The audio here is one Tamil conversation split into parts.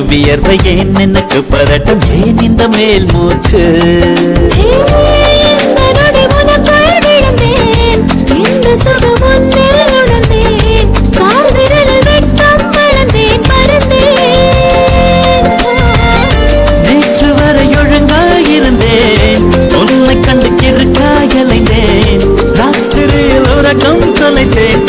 வியர்வை ஏன் எனக்கு பதட்டம் ஏன் இந்த மேல் மூச்சு நேற்று வரை ஒழுங்காயிருந்தேன் உன்னை கண்டு கிறுக்காயலைந்தேன் ராத்திரியில் உறக்கம் தொலைத்தேன்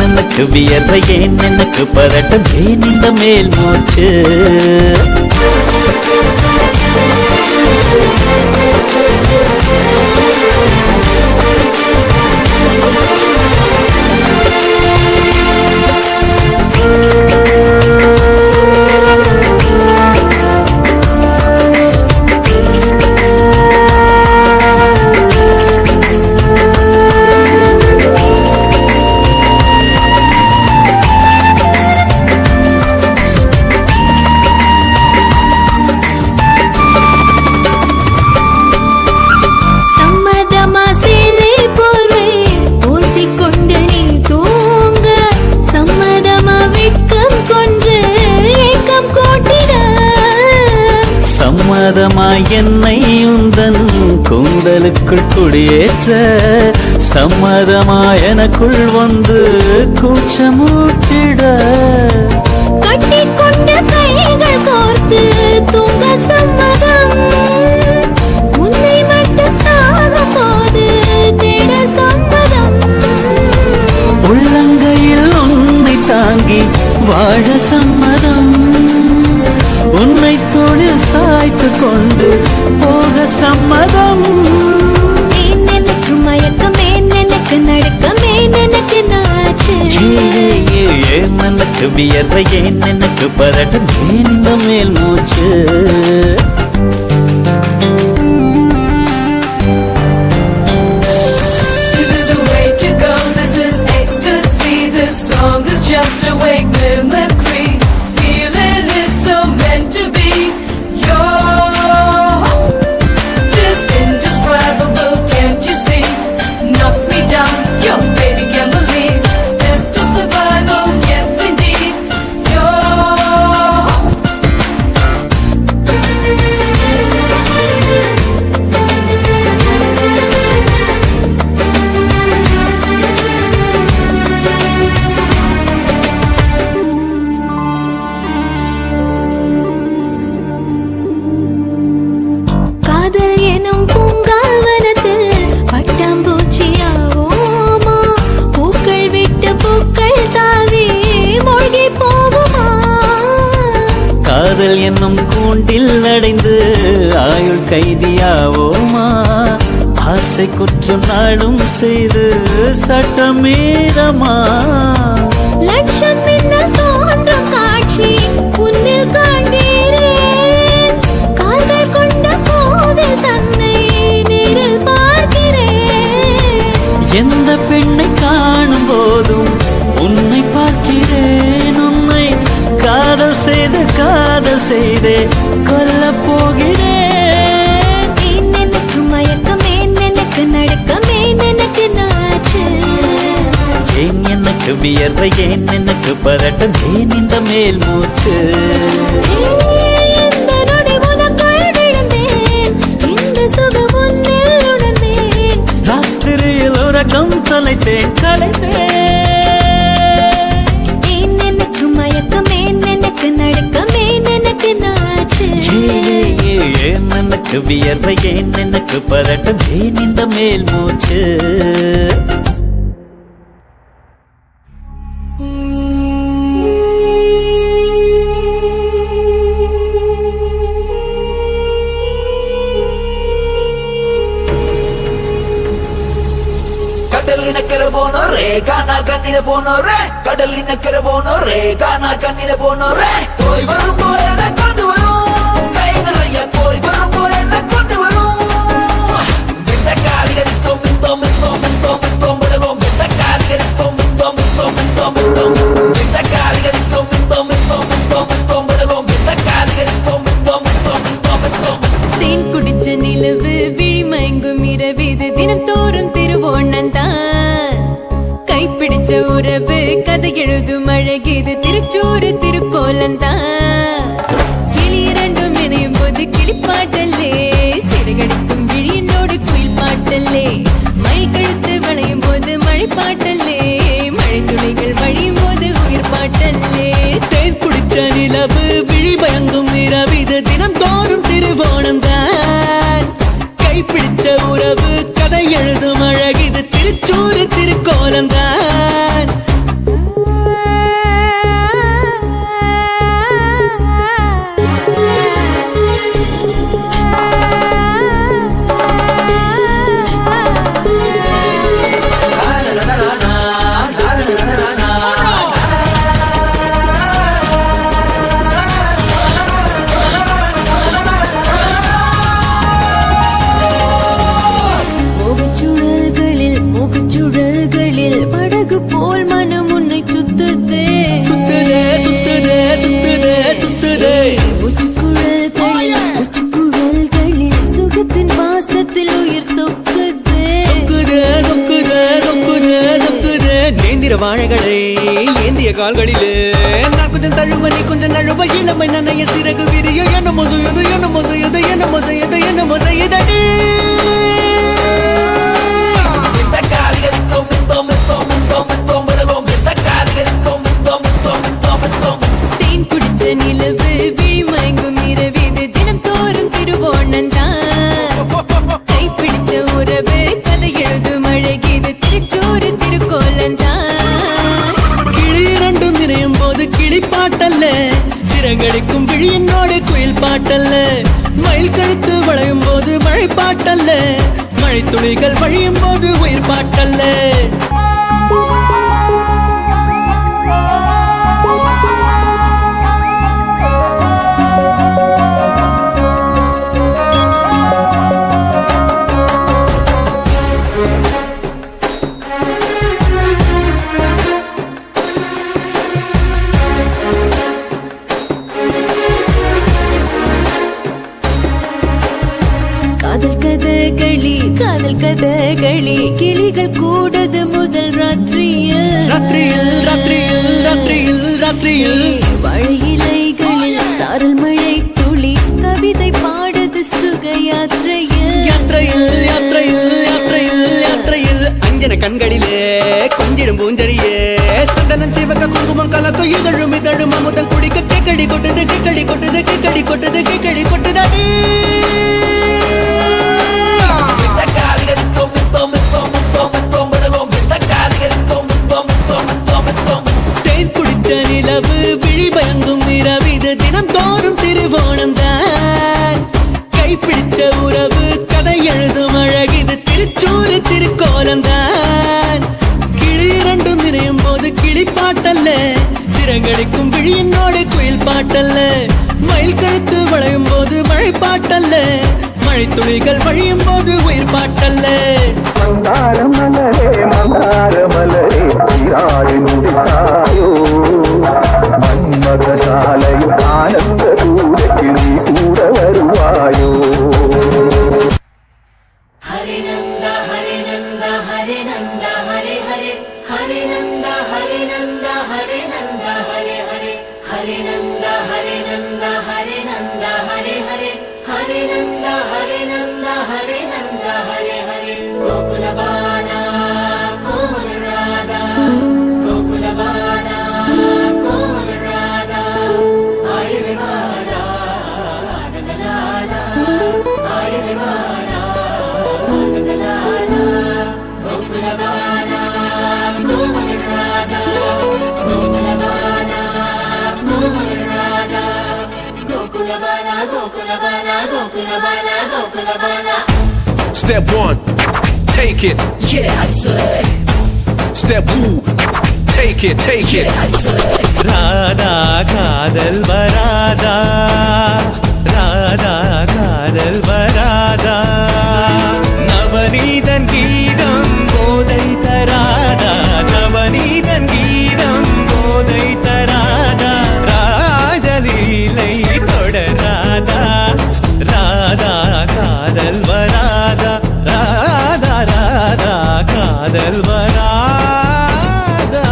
எனக்கு வியர்வை ஏன் எனக்கு பதட்டம் ஏன் இந்த மேல் மூச்சு சம்மதமாய் என்னை உந்தன் கூந்தலுக்குள் குடியேற்ற சம்மதமாய் எனக்குள் வந்து கூச்சமூட்டிட கட்டிக்கொண்ட கைகள் கோர்த்து தூங்க சம்மதம் உன்னை மட்டும் சாகும் போது தேட சம்மதம் உள்ளங்கையில் உன்னை தாங்கி வாழ சம்மதம் உன்னை தோளில் சாய்த்து கொண்டு போக சம்மதம் எனக்கு மயக்கம் எனக்கு நடுக்கம் எனக்கு நாச்சு ஏன் எனக்கு வியர்வை ஏன் எனக்கு பதட்டம் ஏன் இந்த மேல் மூச்சு This is the way to go, this is ecstasy. This song is just a wake mimicry. Feeling is so meant to be. You're just indescribable, can't you see? Knocks me down, your baby can't believe. Just a survival, yes indeed. காதல் எனும் பூங்காவனத்தில் பட்டாம்பூச்சியாவோமா பூக்கள் விட்டு பூக்கள் தாவி மூழ்கி போவோமா காதல் என்னும் கூண்டில் அடைந்து ஆயுள் கைதியாவோமா ஆசை குற்றம் நாடும் செய்து சட்டமீறமா லட்சம் மின்னல் தோன்றும் காட்சி உன்னில் காண்கிறேன் கால்கள் கொண்ட கோவில் தன்னை நேரில் பார்க்கிறேன் எந்த பெண்ணை காணும் போதும் உன்னை பார்க்கிறேன் உன்னை காதல் செய்தே கொல்ல போகிறேன் எனக்கு மயக்கம் எனக்கு நடுக்கம் எனக்கு நாச்சு ஏன் எனக்கு வியர்வை ஏன் எனக்கு பதட்டம் ஏன் இந்த மேல் மூச்சு இந்த நொடி உனக்குள் விழுந்தேன் இந்த சுகம் உன்னில் உணர்ந்தேன் ராத்திரியில் உறக்கம் தொலைத்தேன் கலைத்தேன் எனக்கு மயக்கம் எனக்கு நடுக்கம் எனக்கு நாச்சு ஏன் எனக்கு வியர்வை ஏன் எனக்கு பதட்டம் ஏன் இந்த மேல் மூச்சு கடலினக்கரை போனோரே காணா கண்ணில போனோரே கடலினக்கரை போனோரே காணா கண்ணில போனோரே போய் வரும் போய் என்ன கொண்டு வரும் கை நிறைய போய் வரும் போய் என்ன கொண்டு வரும் இந்த காலிகரித்தோம் மிந்தோம் மிந்தோம் மிந்தோம் மிந்தோம் விலகும் இந்த காலிகரித்தோம் மிந்தோம் மிந்தோம் மிந்தோம் மிந்தோம் இந்த காலிகரித்தோம் மிந்தோம் மிந்தோம் மிந்தோம் மிந்தோம் விலகும் இந்த காலிகரித்தோம் மிந்தோம் மிந்தோம் மிந்தோம் மிந்தோம் தேன் குடிச்ச நிலவு விழிமயங்கும் இரவிது தினம் தினம் தோறும் திருவோணந்தான் கைப்பிடிச்ச உறவு கதை எழுதும் அழகிது திருச்சூறு திருக்கோலந்தான் கிளி இரண்டும் இணையும் போது கிளிப்பாட்டல்லே சிறகடிக்கும் விழியினோடு குயில் பாட்டல்லே மயில் கழுத்து வளையும் போது மழை பாட்டல்லே மழை துளிகள் வழியும் போது உயிர் பாட்டல்லே தேன் குடித்த நிலவு விழி பயங்கும் நிறவிது தினம் தோறும் திருவோணம்தான் கைப்பிடிச்ச உறவு கதை எழுதும் அழகிது திருச்சூறு திருக்கோலம்தான் முகச்சுழல்களில் படகு போல் மனம் உன்னை சுத்துதே சுத்துதே சுத்துதே சுத்துதே சுத்துதே உச்சுக்குழல்களில் சுகத்தின் வாசத்தில் உயிர் சொக்குதே சொக்குதே சொக்குதே சொக்குதே சொக்குதே நேந்திர வாழைகளை ஏந்திய கால்களிலே நான் கொஞ்சம் தழுவ நீ கொஞ்சம் நழுவ இளமை நனைய சிறகு விரிய என்ன மொசையது என்ன மொசையது என்ன மொசையது என்ன மொசையதடி தேன் குடிச்ச நிலவு விழி மயங்கும் இரவிது தினம் தோறும் திருவோணந்தான் கைப்பிடிச்ச உறவு கதை எழுதும் அழகிது திருச்சூறு திருக்கோலந்தான் கிளி இரண்டும் இணையும் போது கிளி பாட்டல்ல சிறகடிக்கும் விழியினோடு குயில் பாட்டல்ல மயில் கழுத்து வளையும் போது மழை பாட்டல்ல மழை துளிகள் வழியும் போது உயிர் பாட்டல்ல காதல் கதகளி கிளிகள் கூடது முதல் ராத்திரியில் ராத்திரியில் ராத்திரியில் ராத்திரியில் ராத்திரியில் வழியிலைகளில் சாரல் மழை துளி கவிதை பாடுது சுக யாத்திரையில் யாத்திரையில் யாத்திரையில் யாத்திரையில் யாத்திரையில் அஞ்சன கண்களிலே கொஞ்சிடும் பூஞ்சரியே சந்தனம் சிவக்க குங்குமம் கலக்கும் இதழும் இதழும் அமுதம் குடிக்க கேக்கடி கொட்டுது கேக்கடி கொட்டுது கேக்கடி கொட்டுது கேக்கடி கொட்டுதடி தேன் குடிச்ச நிலவு விழி பயங்கும் நிறவிது தினம் தோறும் திருவோணம்தான் கைப்பிடிச்ச உறவு கதை எழுதும் அழகிது திருச்சூறு திருக்கோலம்தான் கிளி இரண்டும் இணையும் போது கிளி பாட்டல்ல சிறகடிக்கும் விழியினோடு குயில் பாட்டல்ல மயில் கழுத்து வளையும் போது மழை பாட்டல்ல மழை துளிகள் வழியும் போது உயிர் பாட்டல்ல மந்தார மலரே நீராடி முடித்தாயோ மன்மதசாலையில் ஆனந்த தூரத்தில் நீ கூட வருவாயோ Hare Nanda, Hare Nanda, Hare Nanda, Hare Hare, Hare Nanda, Hare Nanda, Hare Nanda, Hare Hare, Hare Nanda, Hare Nanda, Hare Nanda, Hare Hare, Hare Nanda, Hare Nanda, Hare Nanda, Hare Hare. Gokula Bala, Komal Radha, Gokula Bala, Komal Radha, Ayare Bala, Nandanala, Ayare Bala. Gokula Bala, Komal Radha, Gokula Bala, Komal Radha, Gokula Bala, Gokula Bala, Gokula Bala, Gokula Bala. Step one, take it. Yeah, I say. Step two, take it, take it. Yeah, I say. Radha காதல் வராதா ராதா காதல் வராதா நவநீதன் கீதம் போதை தராதா நவநீதன் கீதம் போதை தராதா ராஜலீலை தொடராதா ராதா காதல் வராதா ராதா காதல் வராதா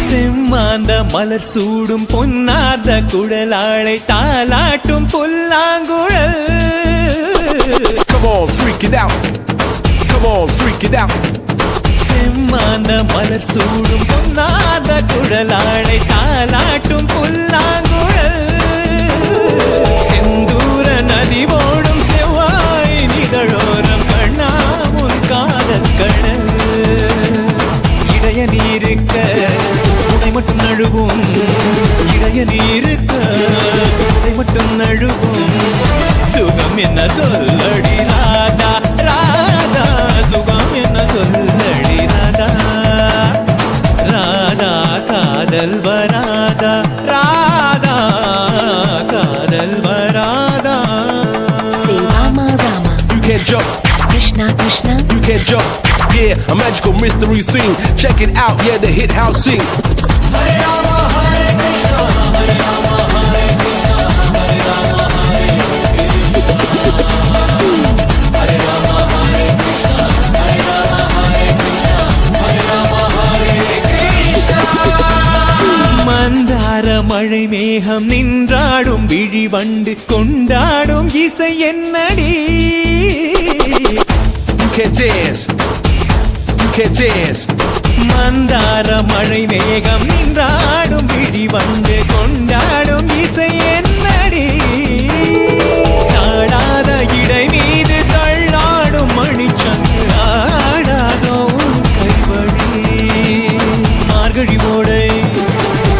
செம்மாந்த மலர் சூடும் பொன்னார்ந்த குழலாளை தாலாட்டும் புல்லாங்குழல் Come on, freak it out. Come on, freak it out. செம்மாந்த மலர் சூடும் பொன்னார்ந்த குழலாளை தாலாட்டும் புல்லாங்குழல் செந்தூர நதி ஓடும் செவ்வாய் நிதழோரம் கண்ணாமுன் காதல் கடல் இடைய நீருக்க உடை மட்டும் நழுவும் இடைய நீருக்க உடை மட்டும் நழுவும் சுகம் என்ன சொல்லடி ராதா ராதா சுகம் என்ன சொல்லடி ராதா ராதா காதல் வராதா ராதா காதல் வராதா Say Rama Rama, You can't jump, Krishna Krishna. you can't jump. Yeah, a magical mystery scene. Check it out, yeah, the hit house sing. மந்தார மழை மேகம் நின்றாடும் விழிவண்டு கொண்டாடும் இசை என்னடி You can't dance, you can't dance. மந்தார மழை மேகம் நின்றாடும் விழிவண்டு கொண்டாடும் இசை என்னடி நாடாத இடை மீது தள்ளாடும் மணிச்சங்கு ஆடாதோ உன் கைவழி மார்கழி ஓடை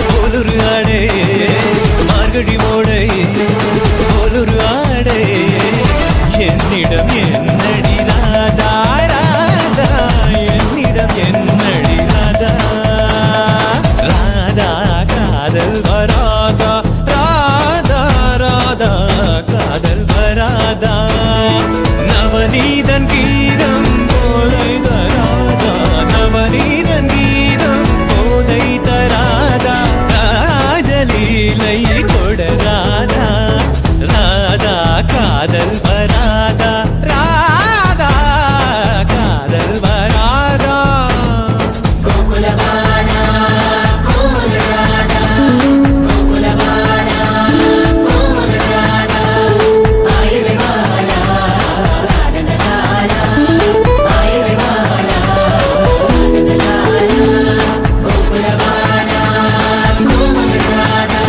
போலொரு ஆடை மார்கழி ஓடை போலொரு ஆடை என்னிடம் என்னடி ராதா ராதா என்னிடம் என்னடி ராதா ராதா காதல் வராதா ராதா ராதா காதல் வராதா நவநீதன் கீதம் போதை தராதா நவநீதன் கீதம் போதை தராதா ராஜலீலை கொடராதா ராதா காதல் வராதா ராதா காதல் வராதா Gokulabala, Gokulrada, Gokulabala, Gokulrada, Ayurvada, Adandala, Ayurvada, Adandala, Gokulabala, Gokulrada,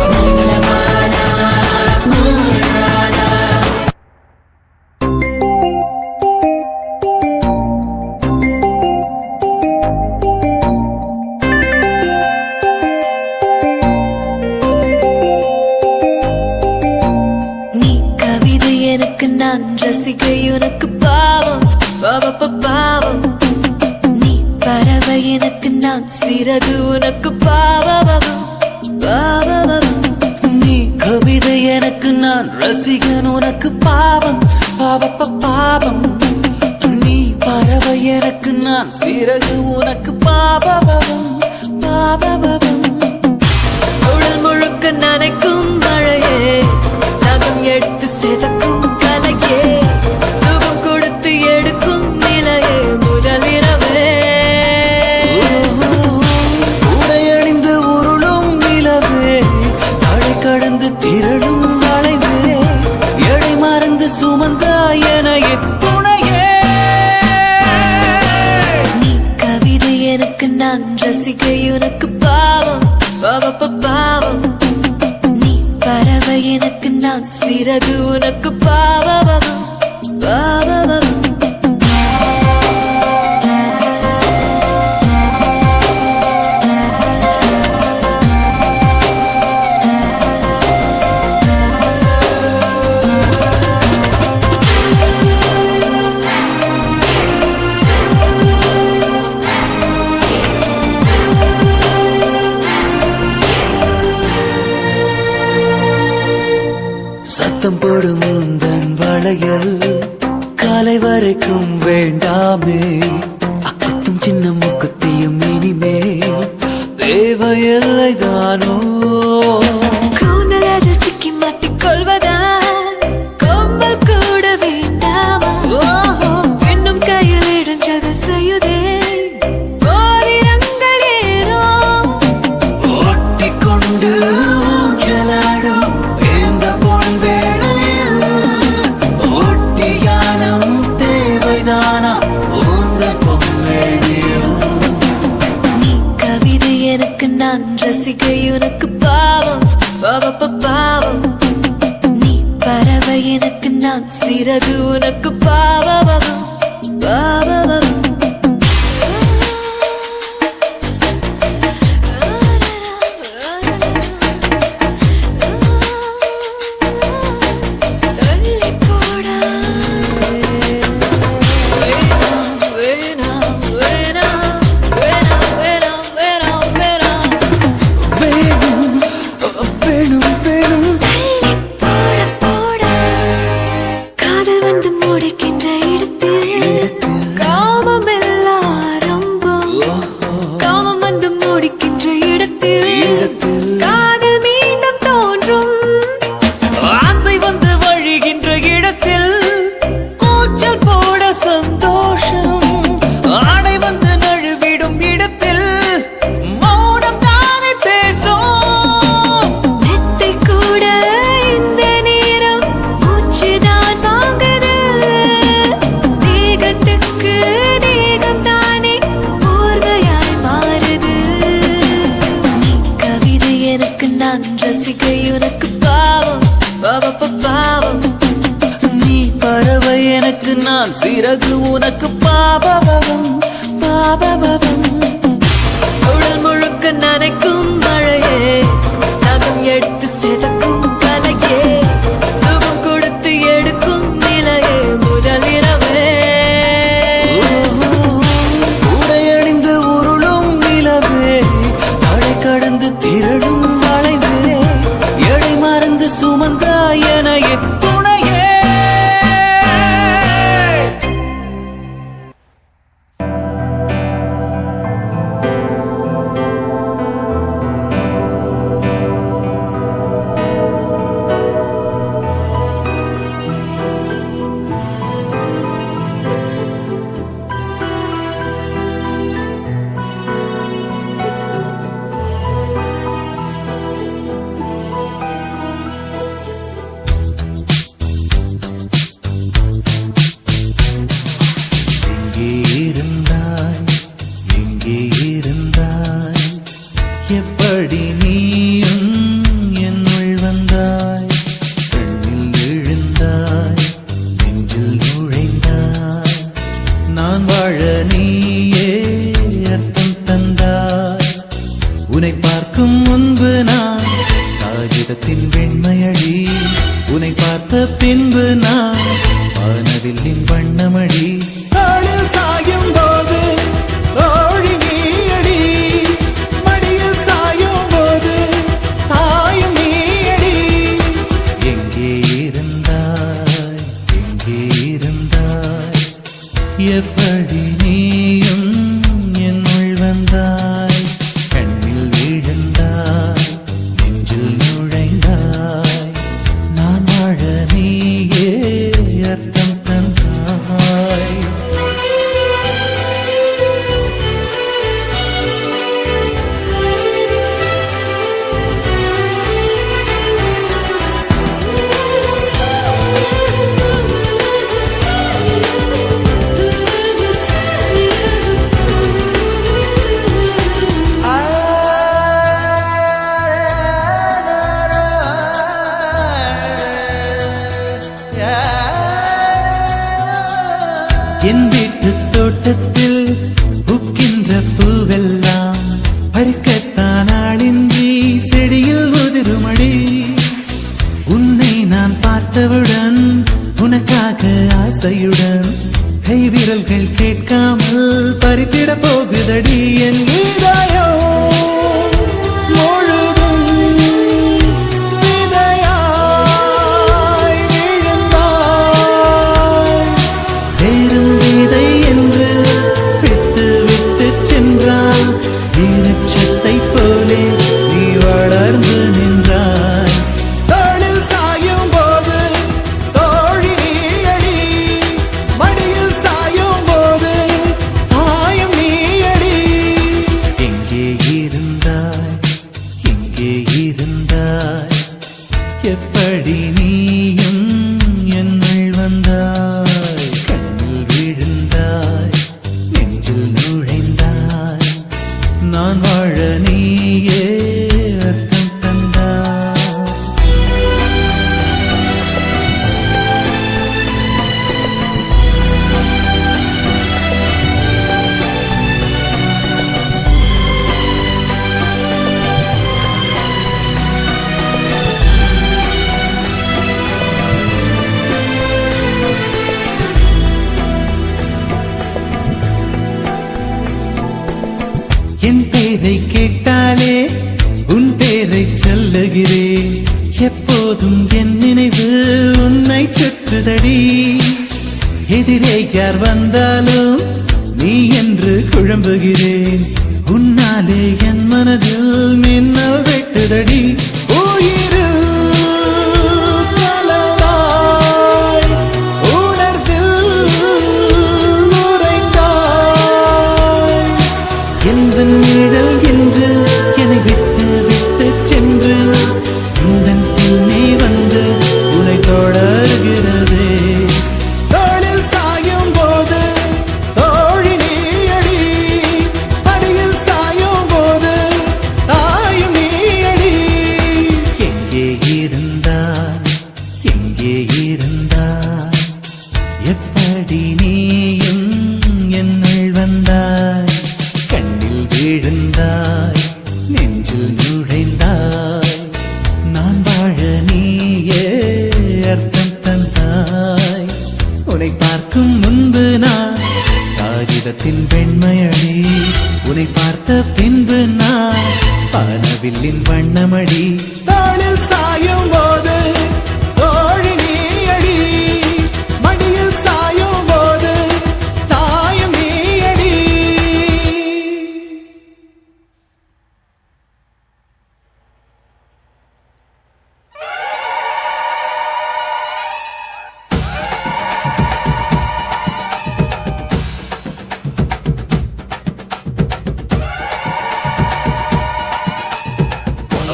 Gokulabala, Gokulrada. நீ கவிதை எனக்கு நான் ரசிகை உனக்கு பாவம் பாவம் நீ பறவை எனக்கு நான் சிறகு உனக்கு பாவம் நீ கவிதை எனக்கு நான் ரசிகன் உனக்கு பாவம் பாவம் நீ பறவை எனக்கு நான் சிறகு உனக்கு பாவம் உடல் முழுக்க நனைக்கும் மழையே நகம் எடுத்து செதக்கும் கலையே சுகம் கொடுத்து எடுக்கும் நிலையே முதலிரவே உடையணிந்து உருளும் நிலவே தடை கடந்து திரளும் வளைவே எடை மறந்து சுமந்த எனையே துணையே நீ கவிதை எனக்கு நான் ரசிகை உனக்கு பாவம் பாவம் நீ பறவை எனக்கு நான் சிறகு உனக்கு பாவம் சத்தம் போடும் உந்தன் வளையல் காலை வரைக்கும் வேண்டாமே அக்குத்தும் சின்ன முக்குத்தியும் இனிமேல் தேவையில்லை தானோ கூந்தலாத சிக்கி மாட்டிக்கொள்வதால் கொம்மல் கூட வேண்டாமா பெண்ணும் கையில் இடைஞ்சல் செய்யுதே மோதிரங்கள் ஏறோ ஒட்டிக்கொண்டு ஊஞ்சலாடும் இந்த பொன் வேளையில் ஒட்டியானம் தேவைதானா உந்த பொன்மேனியில் நீ கவிதை எனக்கு நான் ரசிகை உனக்கு பாவம் பாவம் நீ பறவை எனக்கு நான் சிறகு உனக்கு பாவம் தள்ளி போடா வேணாம் வேணாம் வேணாம் வேணாம் வேணாம் வேணாம் வேணும் வேணும் வேணும் தள்ளி போட போடா காதல் வந்து முடிக்கின்ற இடத்தில் காமம் எல்லாம் ஆரம்பம் காமம் வந்து முடிக்கின்ற இடத்தில் காதல் மீண்டும் தோன்றும் ஆசை வந்து வழிகின்ற இடத்தில் கூச்சல் போட சந்தோஷம் ஆடை வந்து நழுவிடும் இடத்தில் மௌனம் தானே பேசும் மெத்தை கூட இந்த நேரம் மூச்சுதான் வாங்குது தேகத்துக்கு தேகம் தானே போர்வையாய் மாறுது நீ கவிதை எனக்கு நான் ரசிகை உனக்கு பாவம் பாவம் நீ பறவை எனக்கு நான் சிறகு உனக்கு பாபபவம் பாபபவம் உடல் முழுக்க நனைக்கும் மழையே நகம் எடுத்து செதுக்கும் கலையே சுகம் கொடுத்து எடுக்கும் நிலையே முதலிரவே உடையணிந்து உருளும் நிலவே தடை கடந்து திரளும் வளைவே எடை மறந்து சுமந்தாய் என துணையே எங்கே இருந்தாய் எப்படி நீயும் என்னுள் வந்தாய் கண்ணில் விழுந்தாய் நெஞ்சில் நுழைந்தாய் நான் வாழ நீயே அர்த்தம் தந்தாய் உன்னை பார்க்கும் முன்பு நான் காகிதத்தின் வெண்மையடி உன்னை பார்த்த பின்பு நான் வானவில்லின் வண்ணமடி ஆளில் சாயும் போது ஓடி நீயடி மடியில் சாயும் போது தாயும் நீயடி எங்கே இருந்தாய் எப்படி நீயும் என்னுள் வந்தாய் கண்ணில் விழுந்தாய் நெஞ்சில் நுழைந்தாய் நான் வாழ நீயே அர்த்தம் தந்தாய் என் வீட்டு தோட்டத்தில் பூக்கின்ற பூவெல்லாம் பறிக்கத்தான் ஆளின்றி செடியில் உதிருமடி உன்னை நான் பார்த்தவுடன் உனக்காக ஆசையுடன் கைவிரல்கள் கேட்காமல் பறித்திட போகுதடி என் இதயம் முழுதும் விதையாய் நீயே அர்த்தம் தந்தாய். என் பேரை கேட்டாலே உன் பேரை சொல்லுகிறேன். எப்போதும் என் நினைவு உன்னை சுற்றுதடி. எதிரே யார் வந்தாலும் நீ என்று குழம்புகிறேன். உன்னாலே என் மனதில் மின்னல் வெட்டுதடி. உயிரில் கலந்தாய், உணர்வில் உறைந்தாய். எந்த நிழல் என்று என்னை விட்டு விட்டு சென்று இந்த பின்னே வந்து உன்னை தொடர்கிறது. தோளில் சாயும் போது தோழி நீயடி, அடியில் சாயும் போது தாயும் நீயடி. எங்கே இருந்தாய், எங்கே இருந்தாய், எப்படி நீயும் என்னுள் வந்தாய். கண்ணில் விழுந்தாய், நெஞ்சில் நுழைந்தாய். நான் வாழ நீயே அர்த்தம் தந்தாய். உன்னை பார்க்கும் முன்பு நான் காகிதத்தின் வெண்மையடி. உன்னை பார்த்த பின்பு நான் வானவில்லின் வண்ணமடி. தாளில் சாயும் போது தோழி நீயடி, மடியில் சாயும் போது தாயும் நீயடி.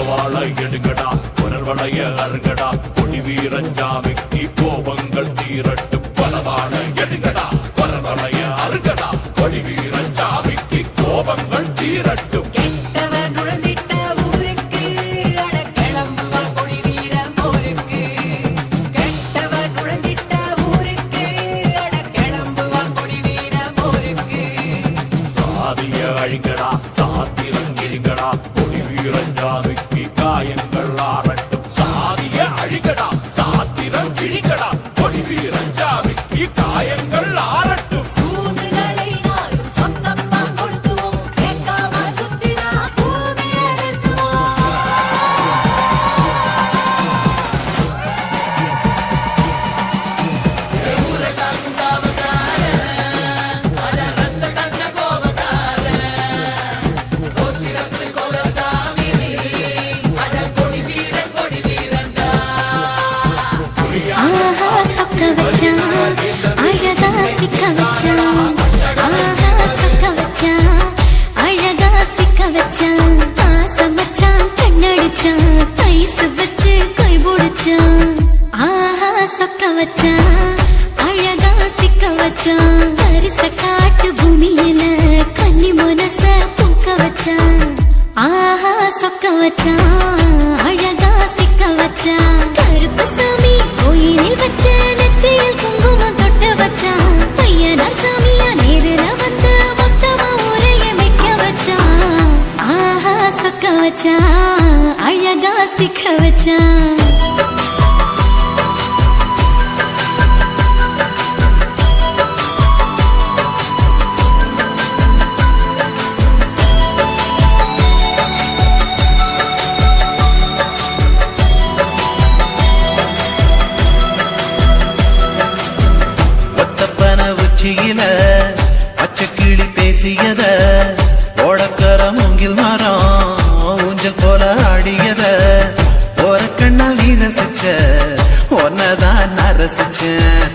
வாழ எடுங்கடா குரல்வளைய அருங்கடா கொடி வீரஞ்சாமிக்கு கோபங்கள் தீரட்டும். பலவாழ எடுங்கடா குரல்வளைய அருங்கடா கொடி வீரஞ்சாமிக்கு கோபங்கள் தீரட்டும். கெட்டவர் நுழைந்திட்ட ஊருக்கு அட கிளம்புவா கொடி வீரம் ஊருக்கு. கெட்டவர் நுழைந்திட்ட ஊருக்கு அட கிளம்புவா கொடி வீரம் ஊருக்கு. சாதிய அழிங்கடா சாத்திரம் இருங்கடா கொடி வீரஞ்சாமிக்கு காயங்கள் ஆறட்டும். சாதிய அழிங்கடா சாத்திரம் இழிங்கடா கொடி வீரஞ்சாமிக்கு காயங்கள் ஆறட்டும். சூதுகளை நாளும் சொந்தமா கொளுத்துவோம். கேட்காம சுத்தினா பூமியை நிறுத்துவோம். ஆஹா சொக்க வச்சான், அழகா சிக்க வச்சான். ஆஹா சொக்க வச்சான், அழகா சிக்க வச்சான். ஆசை மச்சான் கண்ணடிச்சான், ஐஸ் வச்சு கை பிடிச்சான். ஆஹா சொக்க வச்சான், அழகா சிக்க வச்சான். அரிச காட்டு பூமியில கன்னி மனச பூக்க வச்சான். ஆஹா சொக்க வச்சான், அழகா சிக்க வச்சான். கருப்பசாமி கோயிலில் வச்ச நெத்தியில் குங்குமம் தொட்டு வச்சான். பையனா சாமியா நேரில வந்து மொத்தமா உரைய வைக்க வச்சான். ஆஹா சொக்க வச்சான், அழகா சிக்க வச்சான். ஒத்தப்பன உச்சியில பச்சைக்கிளி பேசியத, ஓடக்கர மூங்கில் மரம் ஊஞ்சல் போல ஆடியத, ஓரக்கண்ணால் நீ ரசிச்ச ஒன்னதான் நான் ரசிச்சேன்.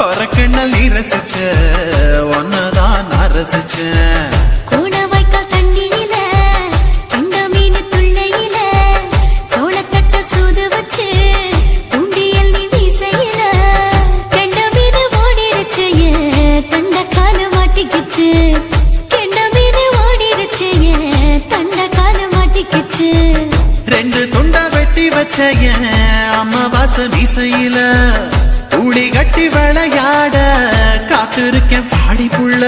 ஓரக்கண்ணால் நீ ரசிச்ச ஒன்னதான் நான் ரசிச்சேன். கூட வாய்க்கால் தண்ணியில கெண்ட மீன் துள்ளையில சோளத்தட்ட சூது வச்சு தூண்டியல் நீ வீசையில கெண்ட மீன் ஓடிருச்சு, தண்ட கால மாட்டிக்கிச்சு. கெண்ட மீன் ஓடிருச்சு, தண்ட கால மாட்டிக்கிச்சு. வச்ச அம்மாவாச மீசையில துளி கட்டி விளையாட காத்திருக்கேன் பாடி புள்ள